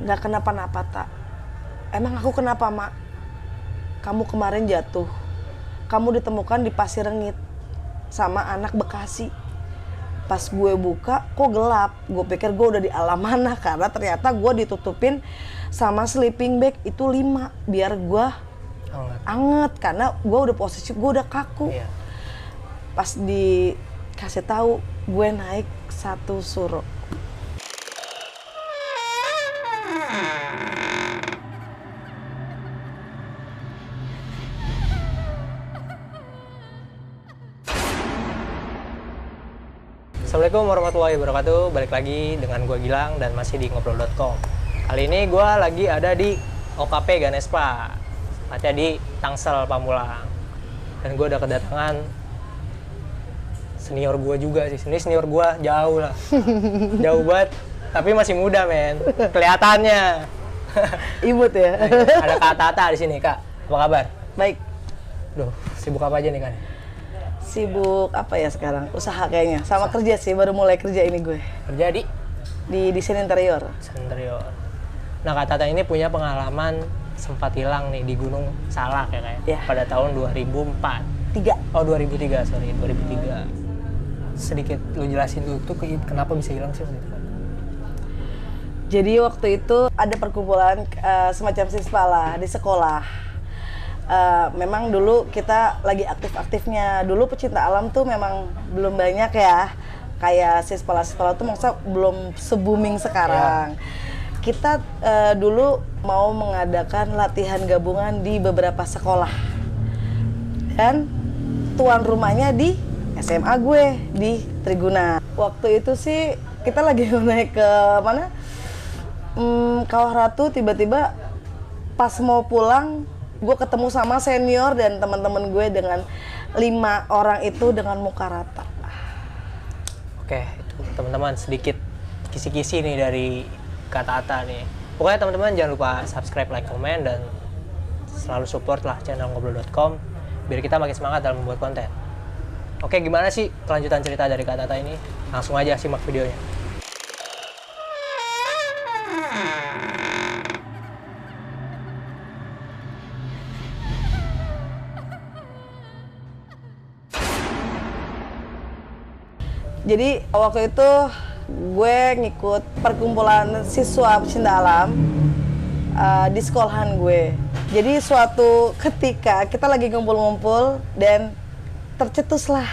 nggak kenapa-napa tak. Emang aku kenapa, Mak? Kamu kemarin jatuh. Kamu ditemukan di Pasir Rengit sama anak Bekasi. Pas gue buka, kok gelap. Gue pikir gue udah di alam mana, karena ternyata gue ditutupin sama sleeping bag itu 5 biar gue anget, karena gue udah posisi gue udah kaku. Iya. Pas dikasih tahu, gue naik 1 suro. Assalamualaikum warahmatullahi wabarakatuh. Balik lagi dengan gue Gilang dan masih di ngobrol.com. Kali ini gue lagi ada di OKP Ganespa, tepatnya di Tangsel, Pamulang. Dan gue udah kedatangan senior gue juga sih. Ini senior gue jauh lah, jauh banget. Tapi masih muda men, kelihatannya. Imut ya. Ada Kak Tata di sini, Kak. Apa kabar? Baik. Duh, sibuk apa aja nih kan? Sibuk apa ya sekarang? Usaha kayaknya. Sama kerja sih, baru mulai kerja ini gue. Kerja di desain interior. Interior. Nah, Kak Tata ini punya pengalaman sempat hilang nih di Gunung Salak ya kayak ya. Pada tahun 2004. 3. Oh, 2003, sorry, 2003. Sedikit lu jelasin dulu tuh kenapa bisa hilang sih waktu itu? Jadi waktu itu ada perkumpulan semacam siswa lah di sekolah. Memang dulu kita lagi aktif-aktifnya. Dulu pecinta alam tuh memang belum banyak ya. Kayak siswa tuh maksudnya belum se-booming sekarang. Kita dulu mau mengadakan latihan gabungan di beberapa sekolah. Dan tuan rumahnya di SMA gue di Triguna. Waktu itu sih kita lagi naik ke mana? Kawah Ratu, tiba-tiba pas mau pulang gue ketemu sama senior dan teman-teman gue dengan 5 orang itu dengan muka rata. Oke, itu teman-teman sedikit kisi-kisi nih dari Kak Tata nih. Pokoknya teman-teman jangan lupa subscribe, like, komen, dan selalu support lah channel ngobrol.com biar kita makin semangat dalam membuat konten. Oke, gimana sih kelanjutan cerita dari Kak Tata ini? Langsung aja simak videonya. Jadi waktu itu gue ngikut perkumpulan siswa pecinta alam di sekolahan gue. Jadi suatu ketika kita lagi ngumpul-ngumpul dan tercetuslah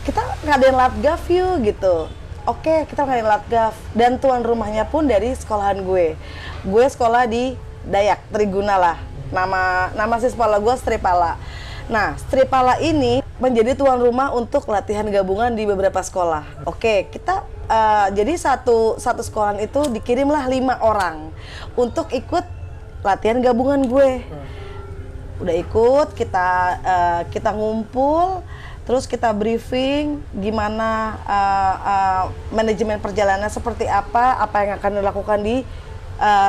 kita ngadain latgaf yuk gitu. Oke, kita ngadain latgaf dan tuan rumahnya pun dari sekolahan gue. Gue sekolah di Dayak, Triguna lah. Nama siswa gue Stripala. Nah, Stripala ini menjadi tuan rumah untuk latihan gabungan di beberapa sekolah. Oke, kita jadi satu sekolahan itu dikirimlah 5 orang untuk ikut latihan gabungan gue. Udah ikut, kita ngumpul, terus kita briefing gimana manajemen perjalanan seperti apa yang akan dilakukan di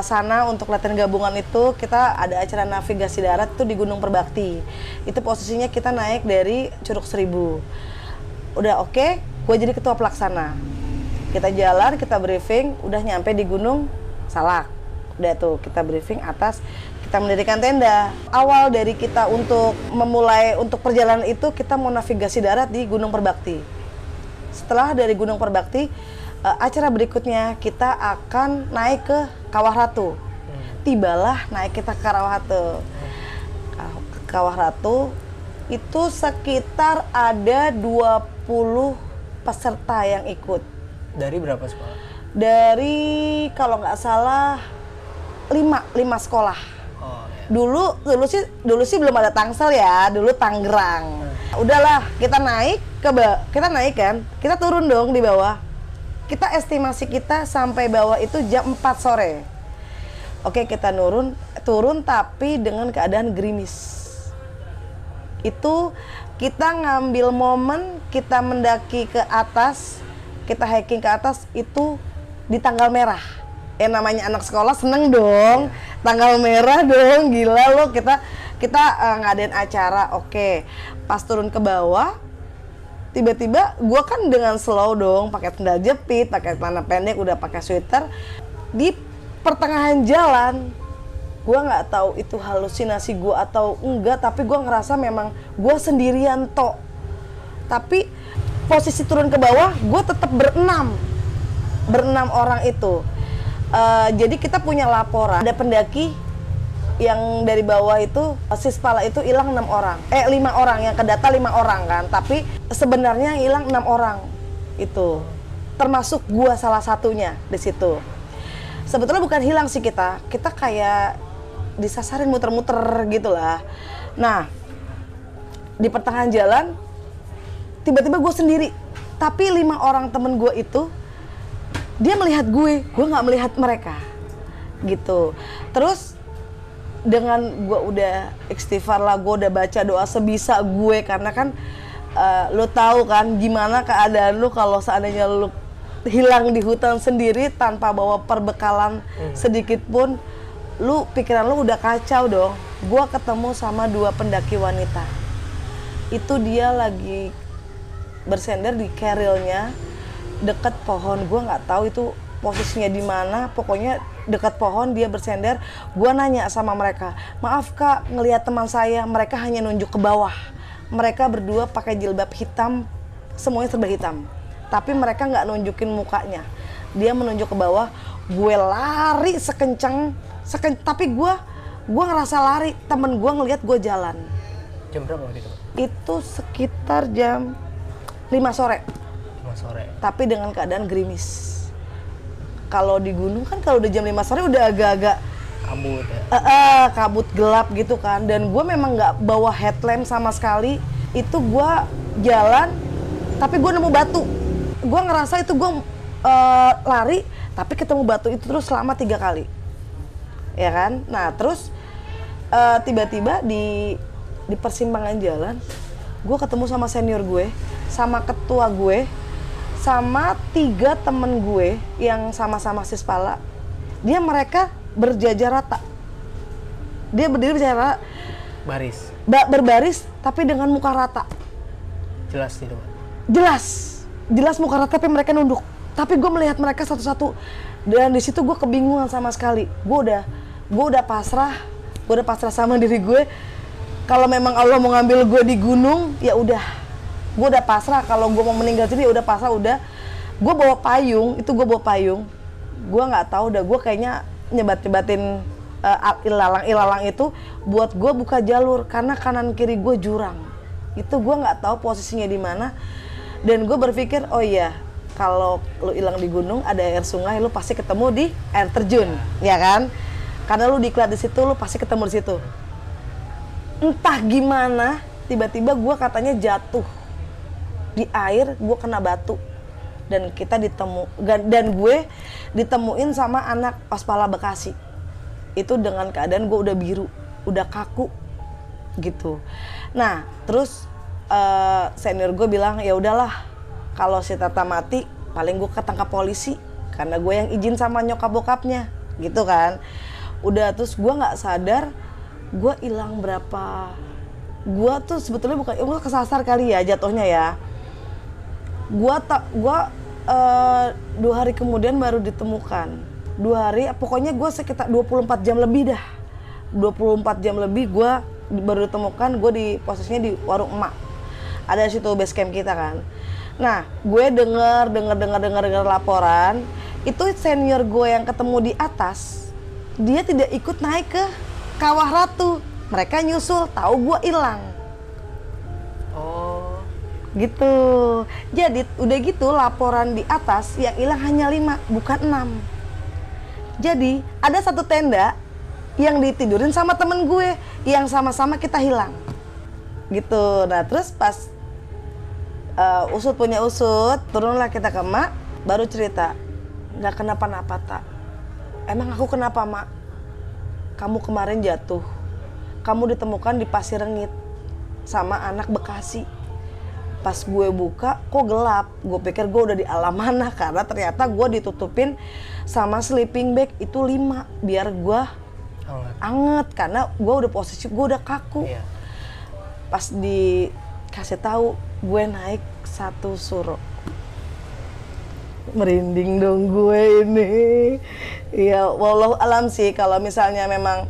sana untuk latihan gabungan itu. Kita ada acara navigasi darat itu di Gunung Perbakti. Itu posisinya kita naik dari Curug Seribu. Udah oke, gue jadi ketua pelaksana. Kita jalan, kita briefing, udah nyampe di Gunung Salak. Udah tuh kita briefing atas, kita mendirikan tenda. Awal dari kita untuk memulai untuk perjalanan itu kita mau navigasi darat di Gunung Perbakti. Setelah dari Gunung Perbakti, acara berikutnya kita akan naik ke Kawah Ratu. Tibalah naik kita ke Kawah Ratu. Kawah Ratu itu sekitar ada 20 peserta yang ikut. Dari berapa sekolah? Dari kalau nggak salah 5 sekolah. Oh, iya. Dulu sih belum ada Tangsel ya, dulu Tangerang. Udahlah, kita naik kan, kita turun dong di bawah. Kita estimasi kita sampai bawah itu jam 4 sore. Oke, kita turun tapi dengan keadaan gerimis. Itu kita ngambil momen, kita mendaki ke atas, kita hiking ke atas itu di tanggal merah. Namanya anak sekolah seneng dong, tanggal merah dong, gila loh. Kita ngadain acara. Oke, pas turun ke bawah, tiba-tiba gue kan dengan slow dong, pakai sendal jepit, pakai celana pendek, udah pakai sweater, di pertengahan jalan, gue nggak tahu itu halusinasi gue atau enggak, tapi gue ngerasa memang gue sendirian tok. Tapi posisi turun ke bawah, gue tetap berenam orang itu. Jadi kita punya laporan, ada pendaki yang dari bawah itu, Sispala itu hilang 5 orang, yang kedata 5 orang kan, tapi sebenarnya hilang 6 orang itu, termasuk gua salah satunya di situ. Sebetulnya bukan hilang sih kita kayak disasarin muter-muter gitulah. Nah, di pertengahan jalan tiba-tiba gue sendiri, tapi 5 orang temen gue itu dia melihat gue nggak melihat mereka gitu. Terus dengan gue udah istighfar lah, gue udah baca doa sebisa gue, karena kan lo tahu kan gimana keadaan lo kalau seandainya lo hilang di hutan sendiri tanpa bawa perbekalan sedikit pun, lu pikiran lu udah kacau dong. Gue ketemu sama 2 pendaki wanita, itu dia lagi bersender di kerilnya deket pohon. Gue nggak tahu itu posisinya di mana, pokoknya dekat pohon dia bersender. Gue nanya sama mereka, maaf kak, ngelihat teman saya, mereka hanya nunjuk ke bawah. Mereka berdua pakai jilbab hitam, semuanya serba hitam, tapi mereka nggak nunjukin mukanya. Dia menunjuk ke bawah. Gue lari tapi gue ngerasa lari, temen gue ngelihat gue jalan. Jam berapa waktu itu? Itu sekitar jam 5 sore. 5 sore. Tapi dengan keadaan gerimis. Kalau di gunung kan kalau udah jam 5 sore udah agak-agak kabut ya? Kabut gelap gitu kan. Dan gue memang nggak bawa headlamp sama sekali. Itu gue jalan, tapi gue nemu batu. Gue ngerasa itu gue lari, tapi ketemu batu itu terus selama 3 kali. Ya kan? Nah terus tiba-tiba di persimpangan jalan, gue ketemu sama senior gue, sama ketua gue, sama 3 temen gue yang sama-sama Sispala. Mereka berjajar rata. Dia berdiri berjajar baris, berbaris tapi dengan muka rata. jelas tidak? Jelas muka rata, tapi mereka nunduk. Tapi gue melihat mereka satu-satu, dan di situ gue kebingungan sama sekali. Gue udah pasrah sama diri gue. Kalau memang Allah mau ngambil gue di gunung, ya udah. Gue udah pasrah. Kalau gue mau meninggal sini, ya udah pasrah, udah. Gue bawa payung. Gue nggak tahu, udah gue kayaknya nyebatin ilalang itu buat gue buka jalur, karena kanan kiri gue jurang. Itu gue nggak tahu posisinya di mana. Dan gue berpikir, oh iya, kalau lu hilang di gunung ada air sungai, lu pasti ketemu di air terjun, ya kan? Karena lu diklat di situ, lu pasti ketemu di situ. Entah gimana, tiba-tiba gue katanya jatuh di air, gue kena batu, dan gue ditemuin sama anak Ospala Bekasi. Itu dengan keadaan gue udah biru, udah kaku, gitu. Nah, terus senior gue bilang, ya udahlah, kalau si Tata mati, paling gue ketangkap polisi, karena gue yang izin sama nyokap bokapnya, gitu kan. Udah, terus gue nggak sadar, gue hilang berapa. Gue tuh sebetulnya bukan, gue kesasar kali ya jatuhnya ya. Gue 2 hari kemudian baru ditemukan. 2 hari, pokoknya gue sekitar 24 jam lebih dah. 24 jam lebih gue baru ditemukan. Gue di posisinya di warung emak. Ada situ base camp kita kan. Nah, gue dengar laporan. Itu senior gue yang ketemu di atas, dia tidak ikut naik ke Kawah Ratu. Mereka nyusul, tahu gue hilang. Oh. Gitu. Jadi udah gitu laporan di atas yang hilang hanya 5, bukan 6. Jadi ada 1 tenda yang ditidurin sama temen gue yang sama-sama kita hilang. Gitu. Nah terus pas usut punya usut, turunlah kita ke emak, baru cerita, nggak kenapa-napa tak. Emang aku kenapa mak? Kamu kemarin jatuh, kamu ditemukan di Pasir Rengit sama anak Bekasi. Pas gue buka, kok gelap? Gue pikir gue udah di alam mana, karena ternyata gue ditutupin sama sleeping bag itu 5, biar gue anget, karena gue udah posisi, gue udah kaku. Iya. Pas dikasih tahu, gue naik 1 suro. Merinding dong gue ini. Ya, wallahu alam sih kalau misalnya memang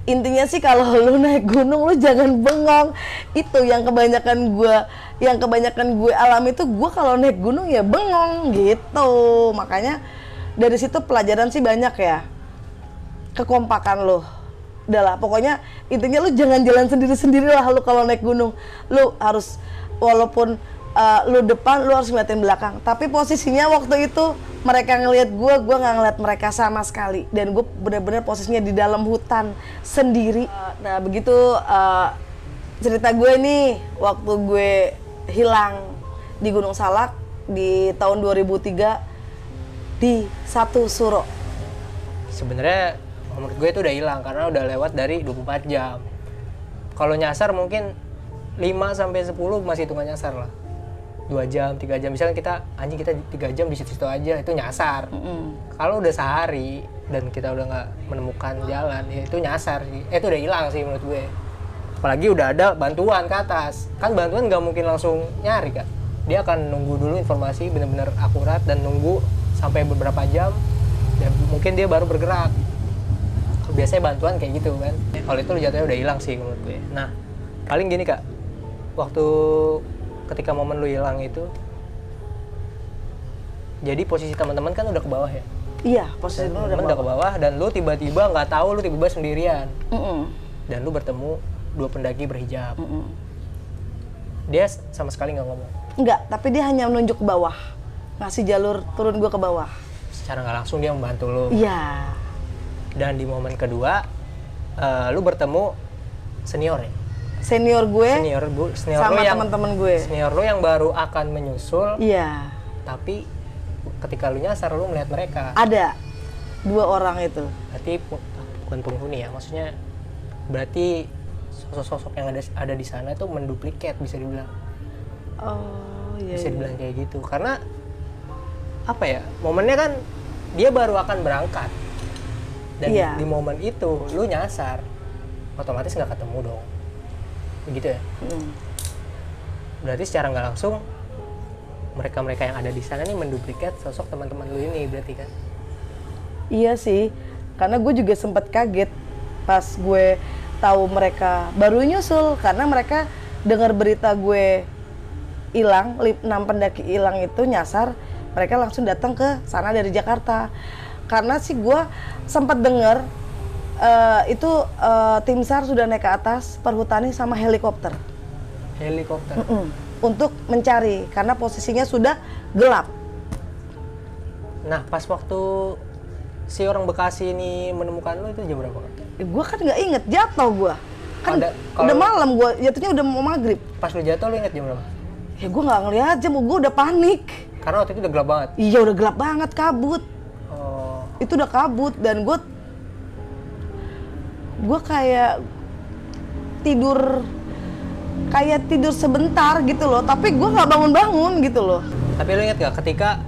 intinya sih kalau lu naik gunung lu jangan bengong. Itu yang kebanyakan gue alami itu, gue kalau naik gunung ya bengong gitu. Makanya dari situ pelajaran sih banyak ya. Kekompakan lu. Udahlah, pokoknya intinya lu jangan jalan sendiri-sendiri lah lu kalau naik gunung. Lu harus walaupun lu depan, lu harus ngeliatin belakang. Tapi posisinya waktu itu mereka ngelihat gue nggak ngeliat mereka sama sekali. Dan gue bener-bener posisinya di dalam hutan sendiri. Nah begitu cerita gue nih waktu gue hilang di Gunung Salak di tahun 2003 di satu suro. Sebenarnya menurut gue itu udah hilang karena udah lewat dari 24 jam. Kalau nyasar mungkin 5-10 masih hitungan nyasar lah. 2 jam, 3 jam. Misalnya kita 3 jam di situ-situ aja, itu nyasar. Kalau udah sehari dan kita udah nggak menemukan jalan, ya itu nyasar sih. Itu udah hilang sih menurut gue. Apalagi udah ada bantuan ke atas. Kan bantuan nggak mungkin langsung nyari kan. Dia akan nunggu dulu informasi benar-benar akurat dan nunggu sampai beberapa jam. Dan mungkin dia baru bergerak. Biasanya bantuan kayak gitu kan. Kalau itu jatuhnya udah hilang sih menurut gue. Nah, paling gini Kak. Waktu ketika momen lu hilang itu, jadi posisi teman-teman kan udah ke bawah ya? Iya, posisi lu udah ke bawah dan lu tiba-tiba nggak tahu lu tiba-tiba sendirian. Dan lu bertemu 2 pendaki berhijab. Dia sama sekali nggak ngomong? Enggak, tapi dia hanya menunjuk ke bawah, ngasih jalur turun gua ke bawah. Secara nggak langsung dia membantu lu? Iya. Dan di momen kedua, lu bertemu senior ya? Senior gue sama sama teman-teman gue. Senior lo yang baru akan menyusul. Iya. Tapi ketika lu nyasar lu melihat mereka. Ada 2 orang itu. Berarti bukan penghuni ya, maksudnya berarti sosok-sosok yang ada di sana itu menduplikat bisa dibilang. Oh iya. Bisa dibilang kayak gitu. Karena apa ya? Momennya kan dia baru akan berangkat. Dan di momen itu lu nyasar, otomatis nggak ketemu dong. Begitu ya? Berarti secara nggak langsung mereka-mereka yang ada di sana nih menduplikat sosok teman-teman lu ini berarti kan? Iya sih, karena gue juga sempat kaget pas gue tahu mereka baru nyusul karena mereka dengar berita gue hilang, 6 pendaki hilang itu nyasar, mereka langsung datang ke sana dari Jakarta. Karena sih gue sempat dengar tim SAR sudah naik ke atas perhutani sama helikopter. Helikopter? Untuk mencari, karena posisinya sudah gelap. Nah, pas waktu si orang Bekasi ini menemukan lo itu jam berapa? Gue kan nggak inget, jatuh gue. Kan udah malam, gue jatuhnya udah mau maghrib. Pas lo jatuh lo inget jam berapa? Ya gue nggak ngeliat jam, gue udah panik. Karena waktu itu udah gelap banget? Iya udah gelap banget, kabut. Oh. Itu udah kabut dan gue kayak tidur sebentar gitu loh, tapi gue nggak bangun-bangun gitu loh. Tapi lo inget gak ketika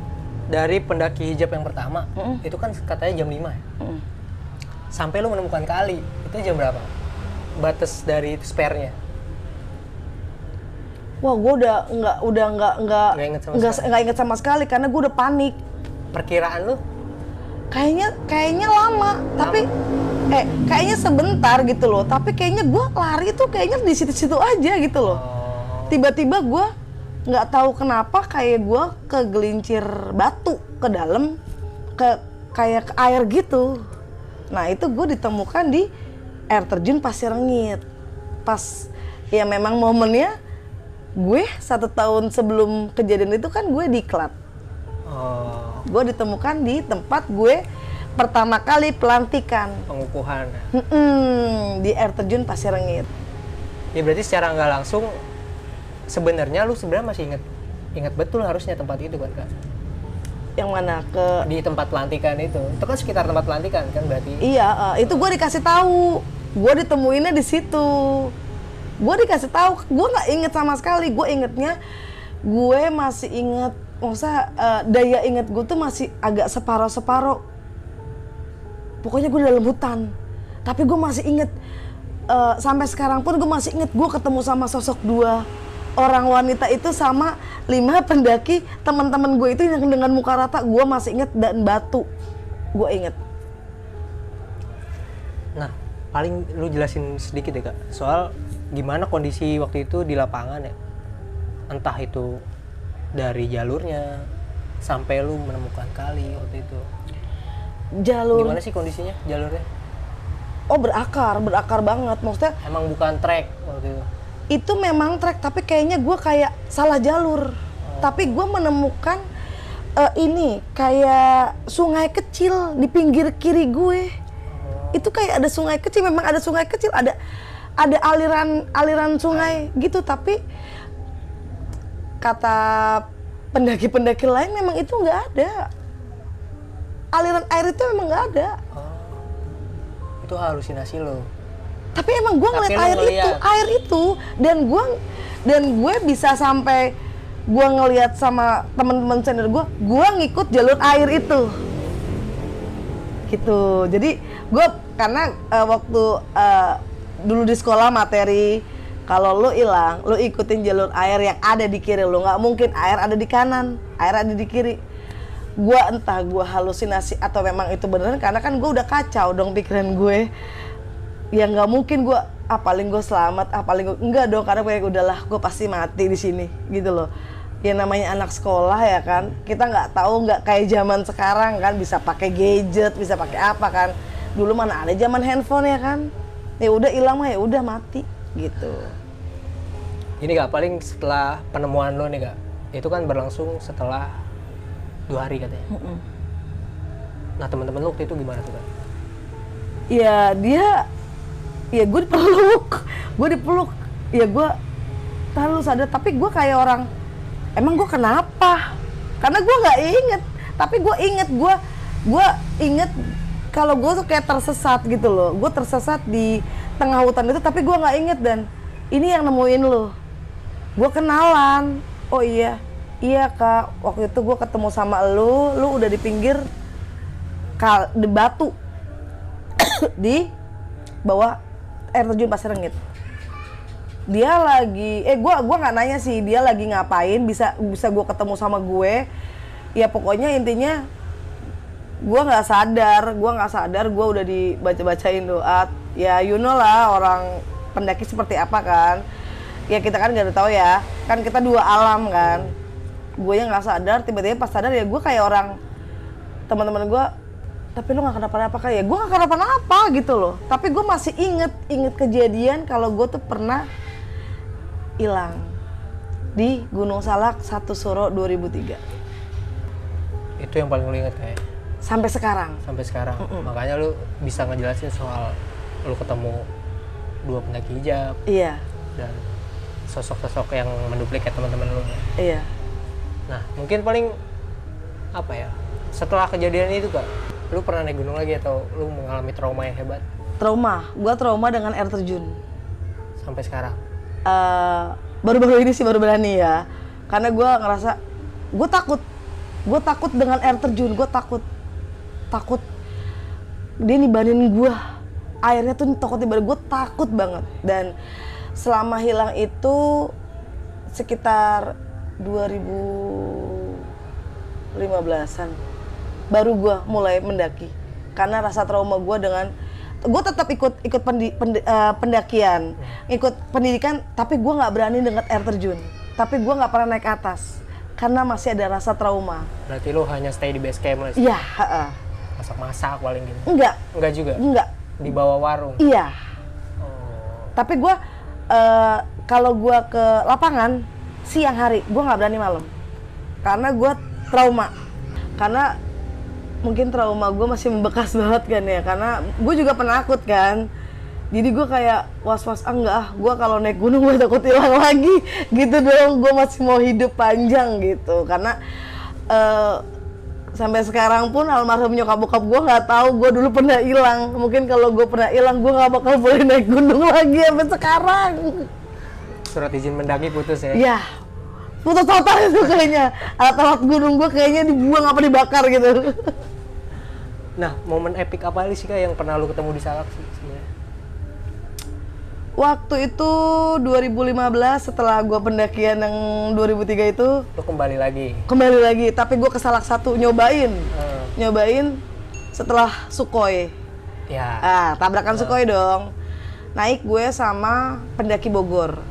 dari pendaki hijab yang pertama, itu kan katanya jam 5 ya? Sampai lo menemukan kali, itu jam berapa? Batas dari spare-nya? Wah, gue nggak inget sama sekali karena gue udah panik. Perkiraan lo? Kayaknya lama, tapi kayaknya sebentar gitu loh. Tapi kayaknya gue lari tuh kayaknya di situ-situ aja gitu loh. Tiba-tiba gue nggak tahu kenapa kayak gue kegelincir batu ke dalam, kayak ke air gitu. Nah itu gue ditemukan di air terjun Pasir Rengit. Pas ya memang momennya gue 1 tahun sebelum kejadian itu kan gue diklat. Gue ditemukan di tempat gue pertama kali pelantikan. Pengukuhan. Di air terjun Pasir Rengit. Ya berarti secara nggak langsung sebenarnya lu masih ingat betul harusnya tempat itu kan Kak? Yang mana? Di tempat pelantikan itu kan sekitar tempat pelantikan kan berarti? Iya, itu gue dikasih tahu. Gue ditemuinnya di situ. Gue dikasih tahu. Gue nggak inget sama sekali. Gue ingetnya, gue masih inget. Daya inget gue tuh masih agak separoh-separoh. Pokoknya gue dalam hutan. Tapi gue masih inget. Sampai sekarang pun gue masih inget gue ketemu sama sosok 2 orang wanita itu sama 5 pendaki teman-teman gue itu yang dengan muka rata, gue masih inget, dan batu gue inget. Nah, paling lu jelasin sedikit ya Kak, soal gimana kondisi waktu itu di lapangan ya, entah itu dari jalurnya sampai lu menemukan kali waktu itu. Jalur Gimana sih kondisinya jalurnya? oh berakar banget, maksudnya Emang bukan trek waktu itu? itu memang trek, tapi kayaknya gue kayak salah jalur. Tapi gue menemukan ini kayak sungai kecil di pinggir kiri gue. Itu kayak ada sungai kecil, memang ada sungai kecil, ada aliran sungai gitu. Tapi kata pendaki-pendaki lain memang itu nggak ada. Aliran air itu memang nggak ada. Itu halusinasi lo. Tapi emang gue ngeliat air itu, dan gue bisa sampai gue ngeliat sama teman-teman senior gue ngikut jalur air itu, gitu. Jadi gue karena waktu dulu di sekolah materi kalau lu hilang, lu ikutin jalur air yang ada di kiri lu, nggak mungkin air ada di kanan, air ada di kiri. Gue entah gue halusinasi atau memang itu beneran, karena kan gue udah kacau dong pikiran gue. Ya nggak mungkin gue paling gue selamat, paling gue enggak dong, karena kayak udahlah gue pasti mati di sini gitu loh. Ya namanya anak sekolah ya kan, kita nggak tahu, nggak kayak zaman sekarang kan bisa pakai gadget, bisa pakai apa kan. Dulu mana ada zaman handphone ya kan, ya udah hilang mah ya udah mati gitu. Ini Kak, paling setelah penemuan lo nih Kak, itu kan berlangsung setelah 2 hari katanya. Nah teman-teman lo waktu itu gimana tuh Kak? Ya gue dipeluk, ya gue terlalu sadar, tapi gue kayak orang, emang gue kenapa? Karena gue nggak inget, tapi gue inget kalau gue tuh kayak tersesat gitu loh, gue tersesat di tengah hutan itu, tapi gue nggak inget, dan ini yang nemuin lo, gue kenalan, oh iya Kak, waktu itu gue ketemu sama lu udah di pinggir di batu di bawah air terjun Pasir Rengit. Dia lagi, gue nggak nanya sih dia lagi ngapain, bisa gue ketemu sama gue. Ya pokoknya intinya gue nggak sadar, gue udah dibacain doa. Ya you know lah orang pendaki seperti apa kan. Ya kita kan nggak tahu ya, kan kita 2 alam kan. Gue yang nggak sadar, tiba-tiba pas sadar ya gue kayak orang, teman-teman gue, tapi lu nggak kenapa-napa kan? Ya gue nggak kenapa-napa gitu loh. Tapi gue masih inget kejadian kalau gue tuh pernah hilang di Gunung Salak 1 Suro 2003. Itu yang paling lu inget kayak? Sampai sekarang. Makanya lu bisa ngejelasin soal lu ketemu 2 pendaki hijab. Iya. Dan sosok-sosok yang menduplikat teman-teman lu. Iya. Nah mungkin paling apa ya, setelah kejadian itu Kak, lu pernah naik gunung lagi atau lu mengalami trauma yang hebat? Gue trauma dengan air terjun. Sampai sekarang? Baru-baru ini sih baru berani ya. Karena gue ngerasa, gue takut dengan air terjun, gue takut dia nibanin gue. Airnya tuh takut nibanin, gue takut banget. Dan selama hilang itu sekitar 2015-an baru gue mulai mendaki, karena rasa trauma gue dengan, gue tetap ikut pendakian, ikut pendidikan, tapi gue nggak berani dengan air terjun, tapi gue nggak pernah naik ke atas karena masih ada rasa trauma. Berarti lo hanya stay di base camp lah? Iya. Masak-masak paling gitu? Enggak juga? Enggak. Di bawah warung? Iya. Tapi gue kalau gue ke lapangan siang hari, gue nggak berani malam karena gue trauma, karena mungkin trauma gue masih membekas banget kan ya, karena gue juga penakut kan, jadi gue kayak was-was, gue kalau naik gunung gue takut hilang lagi gitu dong, gue masih mau hidup panjang gitu, karena sampai sekarang pun almarhum nyokap bokap gue nggak tahu gue dulu pernah hilang. Mungkin kalau gue pernah hilang gue nggak bakal boleh naik gunung lagi sampai sekarang. Surat izin mendaki putus ya? Iya, putus total itu kayaknya. Alat-alat gunung gue kayaknya dibuang apa dibakar gitu. Nah, momen epic apa sih Kak yang pernah lu ketemu di Salak sih sebenarnya? Waktu itu 2015 setelah gue pendakian yang 2003 itu Lu kembali lagi. Tapi gue ke salah satu nyobain setelah Sukhoi. Ya. Tabrakan Sukhoi dong. Naik gue sama pendaki Bogor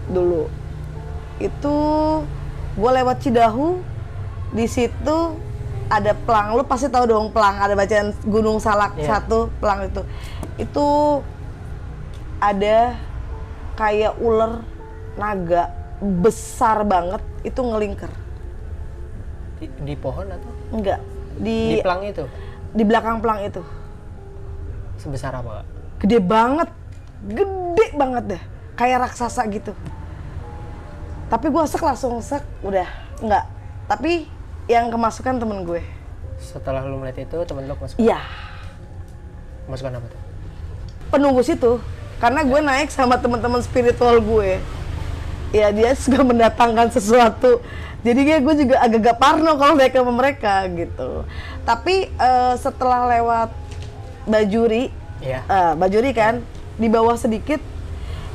dulu. Itu gue lewat Cidahu, di situ ada Plang. Lu pasti tahu dong Plang, ada bacaan Gunung Salak 1, Plang itu. Itu ada kayak ular naga besar banget, itu ngelingker. Di pohon atau? Enggak, Di Plang itu? Di belakang Plang itu. Sebesar apa, Kak? Gede banget deh, kayak raksasa gitu. Tapi gue langsung udah enggak. Tapi yang kemasukan temen gue. Setelah lu melihat itu, temen lu kemasukan? Iya. Kemasukan apa tuh? Penunggu situ. Karena gue naik sama teman-teman spiritual gue. Ya dia juga mendatangkan sesuatu. Jadi gue juga agak-agak parno kalau naik sama mereka gitu. Tapi setelah lewat Bajuri, Bajuri kan, di bawah sedikit,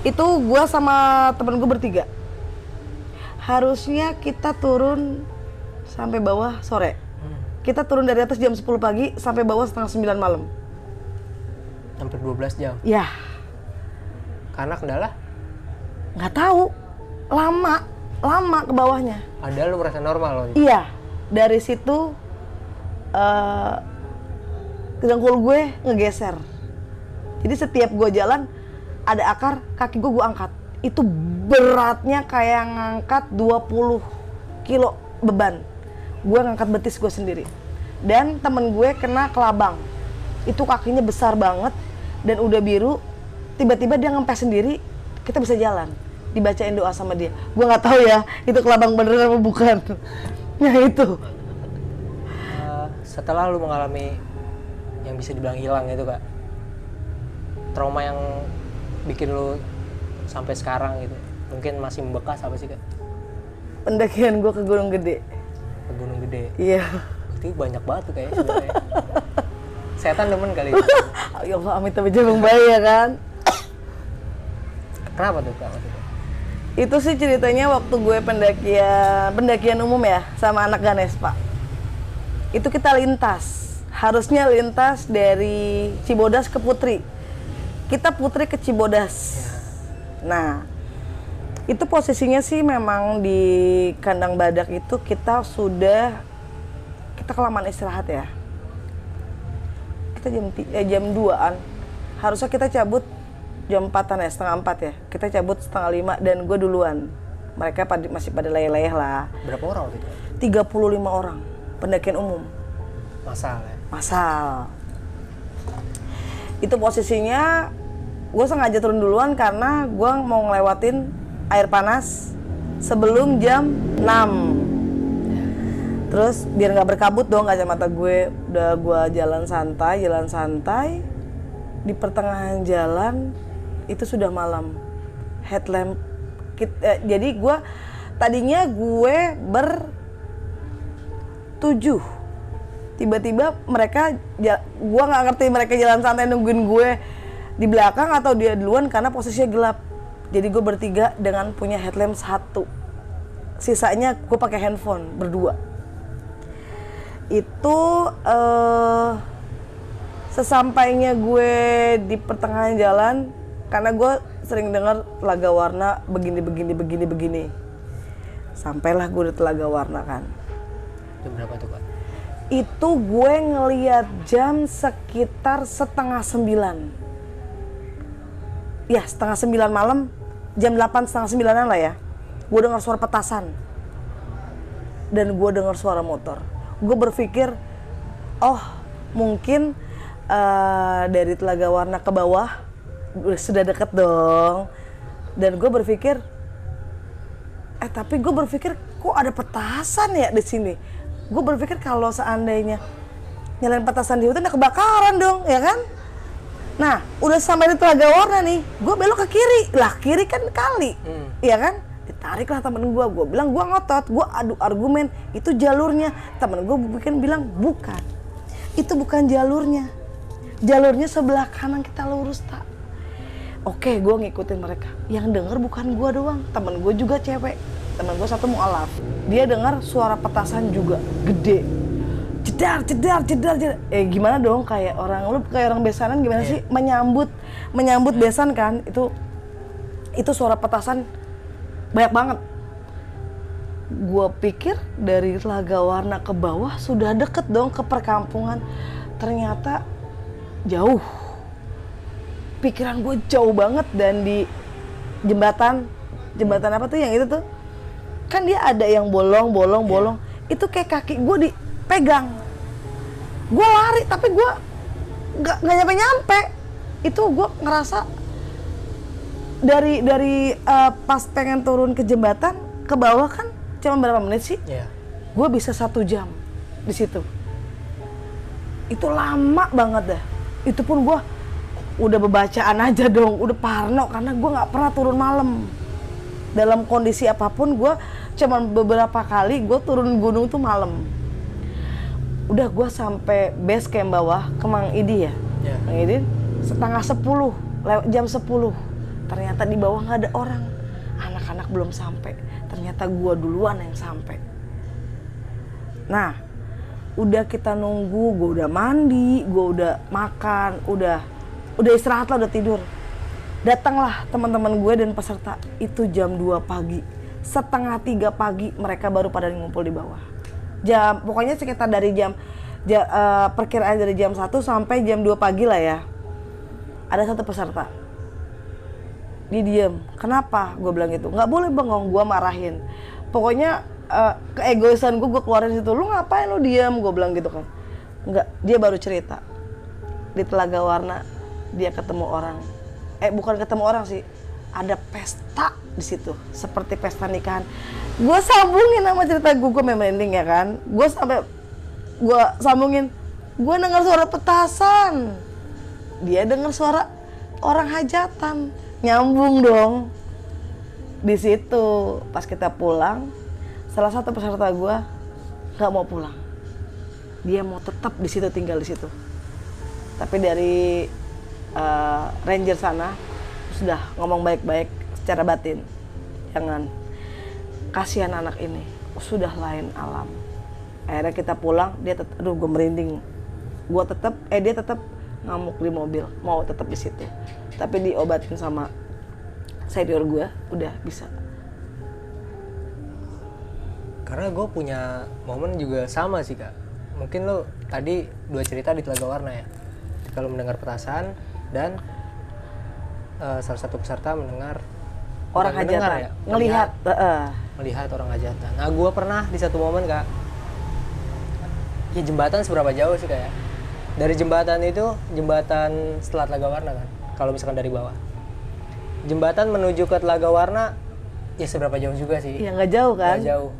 itu gue sama temen gue bertiga. Harusnya kita turun sampai bawah sore. Kita turun dari atas jam 10 pagi sampai bawah setengah 9 malam. Hampir 12 jam? Ya. Karena kendala? Nggak tahu. Lama ke bawahnya. Padahal lu merasa normal loh? Iya. Dari situ, dengkul gue ngegeser. Jadi setiap gue jalan, ada akar, kaki gue angkat. Itu beratnya kayak ngangkat 20 kilo beban. Gue ngangkat betis gue sendiri. Dan temen gue kena kelabang. Itu kakinya besar banget dan udah biru. Tiba-tiba dia ngempes sendiri, kita bisa jalan. Dibacain doa sama dia. Gue nggak tahu ya, itu kelabang beneran apa bukan. Nah itu. Setelah lu mengalami yang bisa dibilang hilang itu, Kak, trauma yang bikin lu sampai sekarang gitu, mungkin masih membekas apa sih, Kak? Pendakian gue ke Gunung Gede. Ke Gunung Gede? Iya. Berarti banyak banget tuh kayaknya sebenarnya. Setan demen kali itu. Ya Allah, amit tapi jangan bahaya kan. Kenapa tuh, Kak? Itu sih ceritanya waktu gue pendakian umum ya sama anak Ganespa. Itu kita lintas. Harusnya lintas dari Cibodas ke Putri. Kita Putri ke Cibodas. Nah, itu posisinya sih memang di kandang badak itu kita kelamaan istirahat ya. Kita jam 2-an. Harusnya kita cabut jam 4-an ya, setengah 4 ya. Kita cabut setengah 5 dan gue duluan. Mereka masih pada leyeh-leyeh lah. Berapa orang waktu itu? 35 orang, pendakian umum. Massal ya? Massal. Itu posisinya, gue sengaja turun duluan karena gue mau ngelewatin air panas sebelum jam 6. Terus biar nggak berkabut dong kacamata gue, udah gue jalan santai. Di pertengahan jalan, itu sudah malam, headlamp. Jadi tadinya gue bertujuh, tiba-tiba mereka, gue nggak ngerti mereka jalan santai nungguin gue di belakang atau dia duluan karena posisinya gelap. Jadi gue bertiga dengan punya headlamp 1, sisanya gue pakai handphone berdua. Itu sesampainya gue di pertengahan jalan, karena gue sering dengar Telaga Warna begini. Sampailah gue di Telaga Warna kan. Jam berapa tuh, Kak? Itu gue ngeliat jam sekitar 8:30. Ya, 8:30 malam, jam 8, 8:30 lah ya. Gue dengar suara petasan. Dan gue dengar suara motor. Gue berpikir, oh mungkin dari Telaga Warna ke bawah sudah deket dong. Dan gue berpikir, tapi gue berpikir kok ada petasan ya di sini. Gue berpikir kalau seandainya nyalain petasan di hutan udah kebakaran dong, ya kan? Nah, udah sampai di Telaga Warna nih, gue belok ke kiri. Lah, kiri kan kali, ya kan? Ditariklah temen gue bilang gue ngotot, gue adu argumen, itu jalurnya. Temen gue bilang bukan, itu bukan jalurnya sebelah kanan kita lurus tak. Oke, gue ngikutin mereka. Yang denger bukan gue doang, temen gue juga cewek. Temen gue satu mualaf. Dia dengar suara petasan juga gede. Jedar, jedar, jedar, jedar. Gimana dong, kayak orang besanan gimana sih menyambut besan kan? Itu suara petasan banyak banget. Gue pikir dari Telaga-Warna ke bawah sudah deket dong ke perkampungan. Ternyata jauh. Pikiran gue jauh banget, dan di jembatan apa tuh yang itu tuh kan dia ada yang bolong. Itu kayak kaki gue dipegang. Gue lari tapi gue nggak nyampe. Itu gue ngerasa dari pas pengen turun ke jembatan ke bawah kan cuma berapa menit sih? Gue bisa 1 jam di situ. Itu lama banget dah. Itu pun gue udah bebacaan aja dong, udah parno karena gue nggak pernah turun malam. Dalam kondisi apapun gue cuman beberapa kali gue turun gunung tuh malam. Udah gue sampai base camp bawah ke Mang Idi ya. Mang Idi setengah 10, lewat jam 10. Ternyata di bawah nggak ada orang, anak-anak belum sampai. Ternyata gue duluan yang sampai. Nah, udah kita nunggu, gue udah mandi, gue udah makan, udah istirahat lah, udah tidur. Datanglah teman-teman gue dan peserta. Itu jam 2 pagi. Setengah 3 pagi mereka baru pada ngumpul di bawah. Pokoknya sekitar dari perkiraan dari jam 1 sampai jam 2 pagi lah ya. Ada satu peserta. Dia diem. Kenapa? Gue bilang gitu. Nggak boleh bengong, gue marahin. Pokoknya keegoisan gue keluarin situ. Lu ngapain lu diem? Gue bilang gitu kan. Nggak, dia baru cerita. Di Telaga-Warna dia ketemu orang, bukan ketemu orang sih, ada pesta di situ, seperti pesta nikahan. Gue sambungin sama cerita gue merinding ya kan, gue sambungin, gue dengar suara petasan, dia dengar suara orang hajatan, nyambung dong. Di situ pas kita pulang, salah satu peserta gue nggak mau pulang, dia mau tetap di situ, tinggal di situ. Tapi dari ranger sana sudah ngomong baik-baik secara batin, jangan, kasihan anak ini, sudah lain alam. Akhirnya kita pulang, dia gue merinding, dia tetap ngamuk di mobil, mau tetap di situ, tapi diobatin sama senior gue, udah bisa. Karena gue punya momen juga sama sih kak, mungkin lo tadi 2 cerita di Telaga-Warna ya, kalau mendengar petasan dan salah satu peserta mendengar orang hajatan, ya? Melihat orang hajatan. Nah, gue pernah di satu momen kak, ya jembatan seberapa jauh sih kak ya? Dari jembatan itu, jembatan setelah Telaga-Warna kan, kalau misalkan dari bawah. Jembatan menuju ke Telaga-Warna, ya seberapa jauh juga sih? Ya nggak jauh kan? Nggak jauh.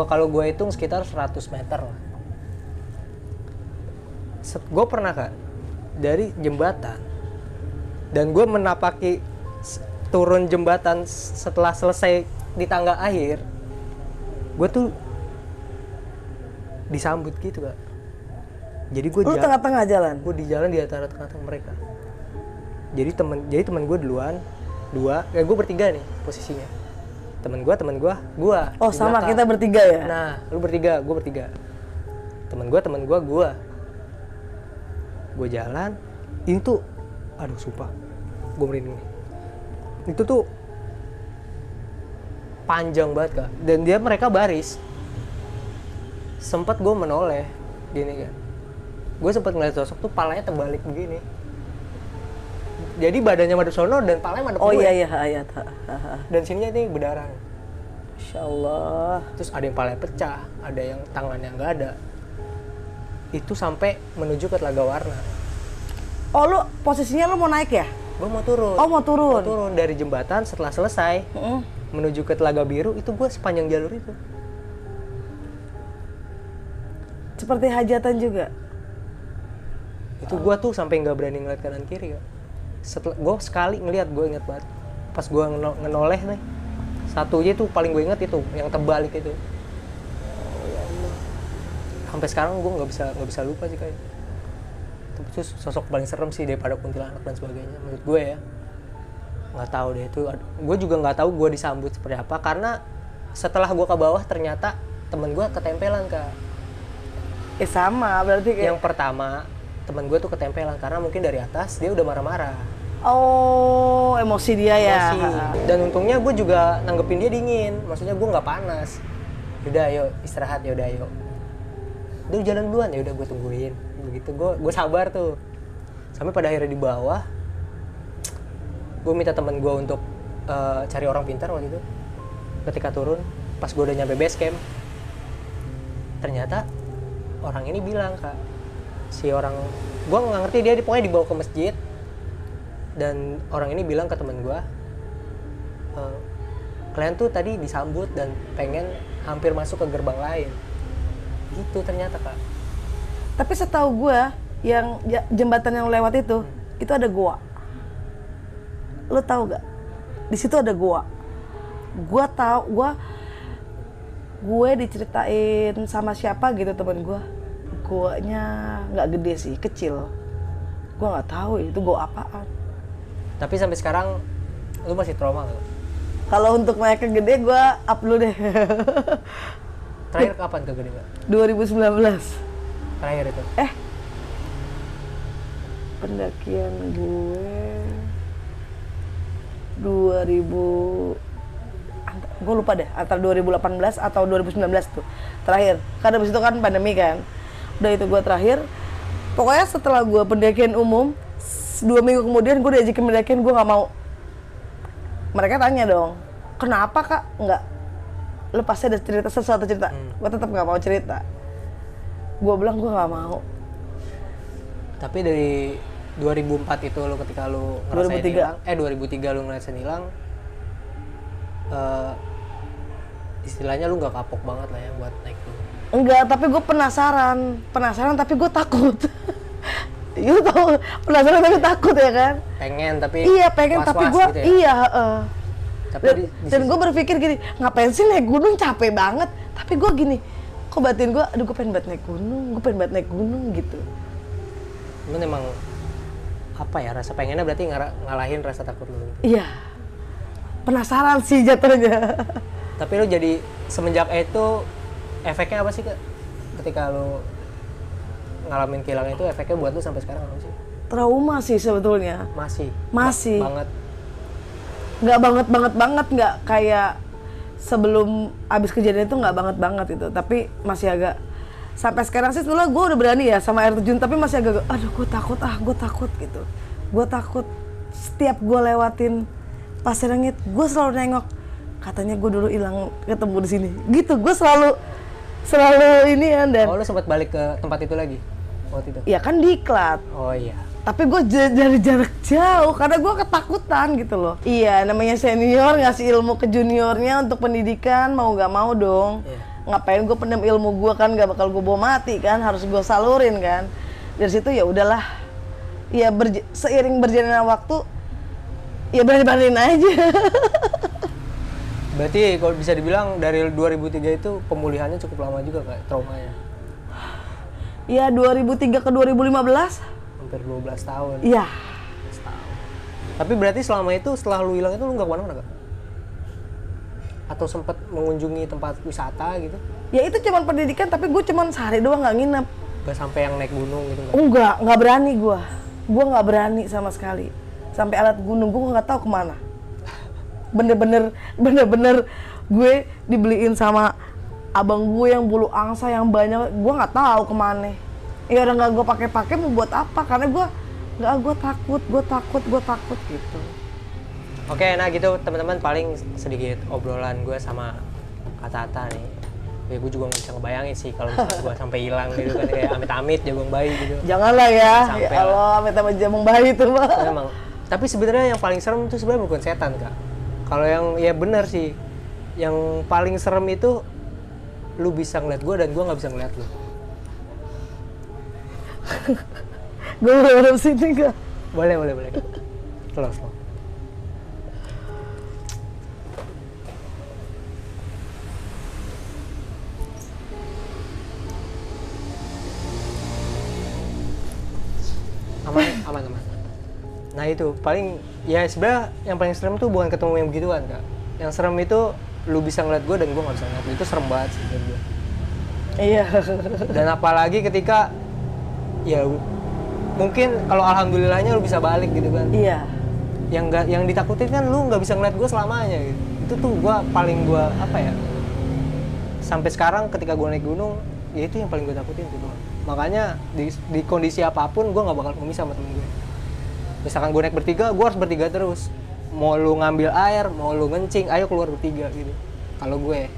Kalau gue hitung sekitar 100 meter lah. Gue pernah kak, dari jembatan, dan gue menapaki turun jembatan setelah selesai di tangga akhir, gue tuh disambut gitu kak. Jadi gue tengah-tengah jalan? Gue di jalan di antara tengah-tengah mereka. Jadi teman gue duluan, 2, gue bertiga nih posisinya. Temen gue. Oh sama, belakang. Kita bertiga ya? Nah, lu bertiga, gue bertiga. Temen gue, gue jalan, ini tuh, aduh sumpah, gue merinding. Itu tuh panjang banget kak, dan mereka baris. Sempet gue menoleh, gini kan, gue sempet ngeliat sosok tuh palanya terbalik begini. Jadi badannya madep sono dan palanya madep gue. Oh iya. Dan sininya ini berdarah. Insya Allah. Terus ada yang palanya pecah, ada yang tangannya nggak ada. Itu sampai menuju ke Telaga-Warna. Oh lu posisinya lu mau naik ya? Gue mau turun. Oh mau turun? Mau turun dari jembatan setelah selesai menuju ke Telaga Biru, itu gue sepanjang jalur itu. Seperti hajatan juga? Itu gue tuh sampai nggak berani ngeliat kanan kiri ya. Setelah gue sekali ngeliat, gue inget banget. Pas gue ngenoleh nih, satunya tuh paling gue inget itu, yang terbalik itu. Sampai sekarang gue nggak bisa lupa sih kayak. itu sosok paling serem sih daripada kuntilanak dan sebagainya menurut gue ya. Nggak tahu deh itu, gue juga nggak tahu gue disambut seperti apa, karena setelah gue ke bawah ternyata temen gue ketempelan Kak. Sama berarti kayak. Yang pertama temen gue tuh ketempelan karena mungkin dari atas dia udah marah-marah. Oh, emosi dia ya. Emosi. Dan untungnya gue juga nanggepin dia dingin, maksudnya gue nggak panas. Yaudah ayo istirahat, yaudah ayo. Udah jalan duluan, ya udah gue tungguin. Begitu gue sabar tuh. Sampai pada akhirnya di bawah, gue minta temen gue untuk cari orang pintar waktu itu. Ketika turun, pas gue udah nyampe base camp, ternyata orang ini bilang Kak, si orang, gue nggak ngerti dia pokoknya dibawa ke masjid, dan orang ini bilang ke temen gue, kalian tuh tadi disambut dan pengen hampir masuk ke gerbang lain, gitu ternyata Kak. Tapi setahu gue, yang jembatan yang lewat itu ada gua. Lo tahu gak? Di situ ada gua. Gue diceritain sama siapa gitu temen gue. Guanya nggak gede sih, kecil. Gue nggak tahu itu gua apaan. Tapi sampai sekarang lu masih trauma nggak? Kalau untuk mereka gede, gue up dulu deh. Terakhir kapan ke gede Kak? 2019. Terakhir itu? Pendakian gue gue lupa deh, antara 2018 atau 2019 tuh terakhir, karena abis itu kan pandemi kan. Udah itu gue terakhir. Pokoknya setelah gue pendakian umum 2 minggu kemudian gue diajakin pendakian, gue nggak mau. Mereka tanya dong, kenapa Kak? Nggak, lu pasti ada cerita, sesuatu cerita. Gue tetap nggak mau cerita. Gue bilang gue nggak mau. Tapi dari 2004 itu lo ketika lo ngerasain 2003 lo ngerasain hilang, istilahnya lu nggak kapok banget lah ya buat naik gunung. Enggak, tapi gue penasaran tapi gue takut. Lu tau, penasaran tapi takut ya kan? Pengen tapi pengen tapi gue gitu ya? Tapi dan gue berpikir gini, ngapain sih naik gunung, capek banget. Tapi gue gini, kok batin gue, aduh gue pengen banget naik gunung gitu. Cuman emang apa ya, rasa pengennya berarti ngalahin rasa takut lu. Iya, penasaran sih jatuhnya. Tapi lu jadi semenjak itu efeknya apa sih Kak? Ketika lu ngalamin kehilangan itu, efeknya buat lu sampai sekarang apa sih? Trauma sih sebetulnya. Masih. Banget. Nggak banget, nggak kayak sebelum abis kejadian itu, nggak banget itu. Tapi masih agak, sampai sekarang sih sebenarnya gue udah berani ya sama air terjun, tapi masih agak, aduh gue takut gitu. Gue takut setiap gue lewatin Pasir Rengit, gue selalu nengok, katanya gue dulu hilang ketemu di sini. Gitu, gue selalu ini ya. Dan lu sempat balik ke tempat itu lagi waktu itu? Ya kan diklat. Oh iya. Tapi gue dari jarak jauh karena gue ketakutan gitu loh. Iya, namanya senior ngasih ilmu ke juniornya untuk pendidikan, mau nggak mau dong. Yeah. Ngapain gue pendam ilmu gue, kan nggak bakal gue bawa mati kan, harus gue salurin kan. Dari situ ya udahlah. Ya seiring berjalannya waktu, ya berani-beraniin aja. Berarti kalau bisa dibilang dari 2003 itu pemulihannya cukup lama juga Kak, traumanya? Ya 2003 ke 2015. Hampir 12 tahun. Iya. Tapi berarti selama itu, setelah lu hilang itu lu nggak kemana-mana Kak? Atau sempat mengunjungi tempat wisata gitu? Ya itu cuman pendidikan, tapi gue cuman sehari doang, nggak nginep. Gak sampai yang naik gunung gitu Kak? Nggak berani gue. Gue nggak berani sama sekali. Sampai alat gunung gue nggak tahu kemana. Bener-bener gue dibeliin sama abang gue yang bulu angsa yang banyak, gue nggak tahu kemana. Ya udah nggak gue pakai mau buat apa, karena gue takut gitu. Oke, nah gitu teman-teman, paling sedikit obrolan gue sama Kata-Kata nih. Ya gue juga nggak bisa ngebayangin sih kalau misalnya gue sampai hilang gitu kan, kayak amit-amit jagung bayi gitu. Janganlah ya, sampai ya Allah, amit-amit jagung bayi itu mah. Emang. Tapi sebenarnya yang paling serem itu sebenarnya bukan setan Kak. Kalau yang ya benar sih, yang paling serem itu lu bisa ngeliat gue dan gue nggak bisa ngeliat lu. Gue berharap sini Kak. Boleh. Slow. aman. Nah itu paling ya sebenarnya yang paling serem tuh bukan ketemu yang begituan Kak. Yang serem itu lu bisa ngeliat gue dan gue nggak bisa ngeliat lu. Itu serem banget sih menurut gue. Iya. Dan apalagi ketika ya mungkin kalau alhamdulillahnya lu bisa balik gitu kan. Iya. Yang ditakutin kan lu nggak bisa ngeliat gue selamanya gitu. Itu tuh gue apa ya, sampai sekarang ketika gue naik gunung ya itu yang paling gue takutin gitu. Makanya di kondisi apapun gue nggak bakal ngemis sama temen gue. Misalkan gue naik bertiga, gue harus bertiga terus. Mau lu ngambil air, mau lu ngencing, ayo keluar bertiga gitu. Kalau gue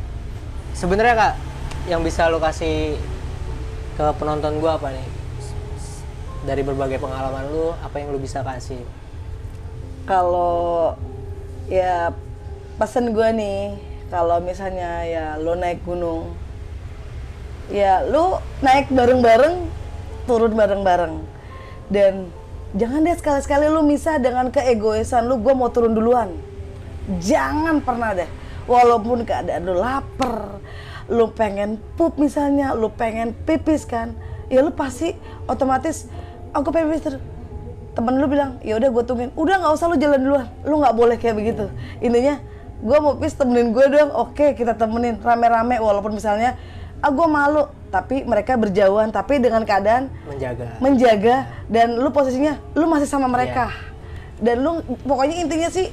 sebenarnya Kak, yang bisa lu kasih ke penonton gue apa nih? Dari berbagai pengalaman lu, apa yang lu bisa kasih? Kalau ya pesan gue nih, kalau misalnya ya lo naik gunung, ya lo naik bareng-bareng, turun bareng-bareng, dan jangan deh sekali-sekali lo misah dengan keegoisan lo, gue mau turun duluan. Jangan pernah deh, walaupun keadaan lo lapar, lo pengen pup misalnya, lo pengen pipis kan, ya lo pasti otomatis aku pengen pipis. Temen lu bilang, ya udah gue tungguin. Udah nggak usah lu jalan duluan, lu nggak boleh kayak begitu. Intinya, gue mau pipis temenin gue dong. Oke, kita temenin rame-rame walaupun misalnya, gue malu. Tapi mereka berjauhan, tapi dengan keadaan menjaga. Dan lu posisinya, lu masih sama mereka. Dan lu pokoknya intinya sih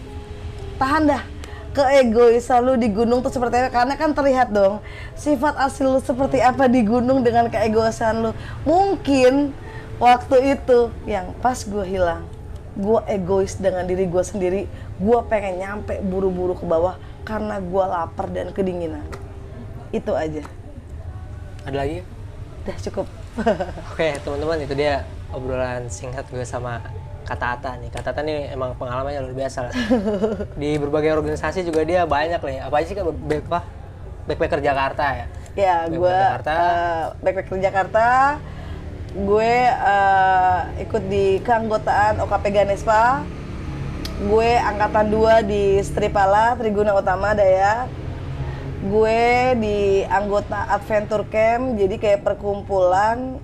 tahan dah. Keegoisan lu di gunung tuh seperti apa? Karena kan terlihat dong sifat asli lu seperti apa di gunung dengan keegoisan lu. Mungkin waktu itu yang pas gue hilang, gue egois dengan diri gue sendiri. Gue pengen nyampe buru-buru ke bawah karena gue lapar dan kedinginan. Itu aja. Ada lagi? Udah cukup. Oke teman-teman, itu dia obrolan singkat gue sama Kata Ata nih. Kata Ata nih emang pengalamannya luar biasa lah. Di berbagai organisasi juga dia banyak nih. Apa aja sih Kak? Backpacker Jakarta ya? Ya, gue Backpacker Jakarta. Gue ikut di keanggotaan OKP Ganespa. Gue angkatan 2 di Stripala, Triguna Utama Dayak. Gue di anggota Adventure Camp, jadi kayak perkumpulan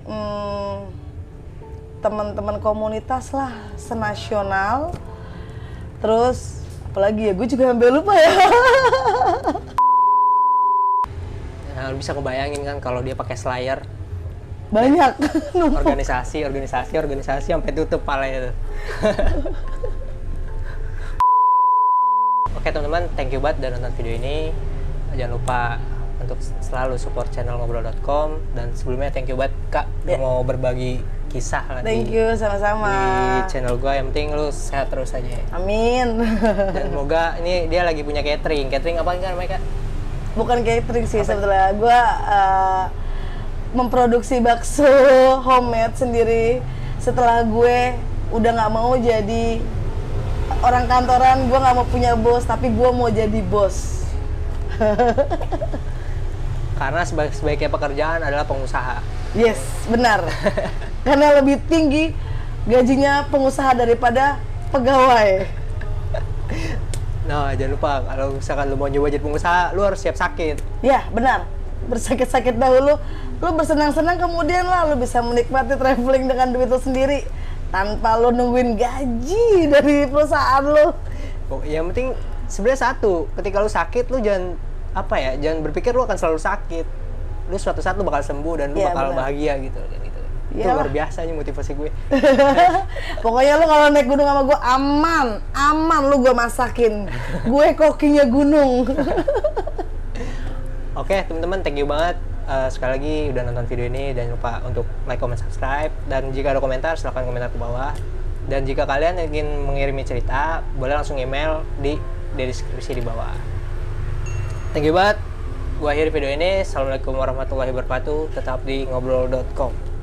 teman-teman komunitas lah, senasional. Terus apalagi ya, gue juga sampai lupa ya. Nah, lu bisa kebayangin kan kalau dia pakai Slayer. Banyak. organisasi sampai tutup palanya tuh. Oke teman-teman, thank you banget udah nonton video ini. Jangan lupa untuk selalu support channel ngobrol.com, dan sebelumnya thank you banget Kak udah mau berbagi kisah lah. Thank you, sama-sama. Di channel gue, yang penting lu sehat terus aja. Amin. Dan semoga ini dia lagi punya catering apa kan mereka? Bukan catering sih sebetulnya, gue memproduksi bakso homemade sendiri. Setelah gue udah nggak mau jadi orang kantoran, gue nggak mau punya bos, tapi gue mau jadi bos. Karena sebaiknya pekerjaan adalah pengusaha. Yes, benar. Karena lebih tinggi gajinya pengusaha daripada pegawai. Nah, jangan lupa kalau misalkan lu mau nyoba jadi pengusaha, lu harus siap sakit. Ya, benar. Bersakit-sakit dahulu, lu bersenang-senang, kemudian lah lu bisa menikmati traveling dengan duit lu sendiri tanpa lu nungguin gaji dari perusahaan lu. Oh, yang penting sebenarnya satu, ketika lu sakit lu jangan jangan berpikir lu akan selalu sakit. Lu suatu saat lu bakal sembuh dan lu bakal bahagia gitu kan gitu. Itu luar biasa nih motivasi gue. Pokoknya lu kalau naik gunung sama gue aman lu gue masakin. Gue kokinya gunung. Oke teman-teman, thank you banget sekali lagi udah nonton video ini. Jangan lupa untuk like, comment, subscribe, dan jika ada komentar silahkan komentar ke bawah. Dan jika kalian ingin mengirimi cerita, boleh langsung email di deskripsi di bawah. Thank you banget. Gua akhiri video ini. Assalamualaikum warahmatullahi wabarakatuh. Tetap di ngobrol.com.